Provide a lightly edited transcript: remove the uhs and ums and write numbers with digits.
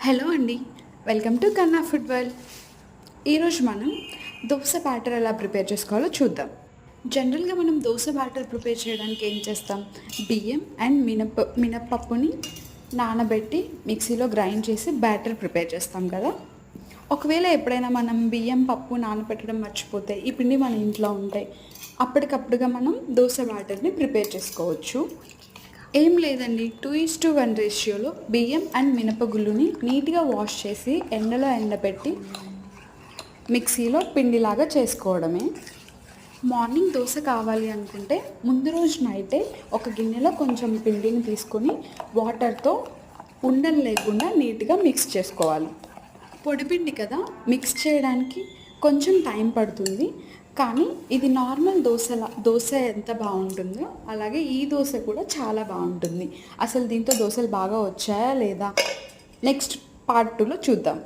Hello అండి, welcome to కన్నా food world. ఈరోజు మనం దోశ బ్యాటర్ ఎలా ప్రిపేర్ చేసుకోవాలో చూద్దాం. జనరల్గా మనం దోశ బ్యాటర్ ప్రిపేర్ చేయడానికి ఏం చేస్తాం? బియ్యం అండ్ మినప్పప్పుని నానబెట్టి మిక్సీలో గ్రైండ్ చేసి బ్యాటర్ ప్రిపేర్ చేస్తాం కదా. ఒకవేళ ఎప్పుడైనా మనం బియ్యం పప్పు నానబెట్టడం మర్చిపోతే ఈ పిండి మన ఇంట్లో ఉంటాయి, అప్పటికప్పుడుగా మనం దోశ బ్యాటర్ని ప్రిపేర్ చేసుకోవచ్చు. ఏం లేదండి, 2:1 రేషియోలో బియ్యం అండ్ మినపగుళ్ళుని నీట్గా వాష్ చేసి ఎండలో ఎండబెట్టి మిక్సీలో పిండిలాగా చేసుకోవడమే. మార్నింగ్ దోశ కావాలి అనుకుంటే ముందు రోజు నైటే ఒక గిన్నెలో కొంచెం పిండిని తీసుకొని వాటర్తో ఉండలు లేకుండా నీట్గా మిక్స్ చేసుకోవాలి. పొడిపిండి కదా, మిక్స్ చేయడానికి కొంచెం టైం పడుతుంది, కానీ ఇది నార్మల్ దోశ ఎంత బాగుంటుందో అలాగే ఈ దోశ కూడా చాలా బాగుంటుంది. అసలు దీంతో దోశలు బాగా వచ్చాయా లేదా నెక్స్ట్ పార్ట్ 2లో చూద్దాం.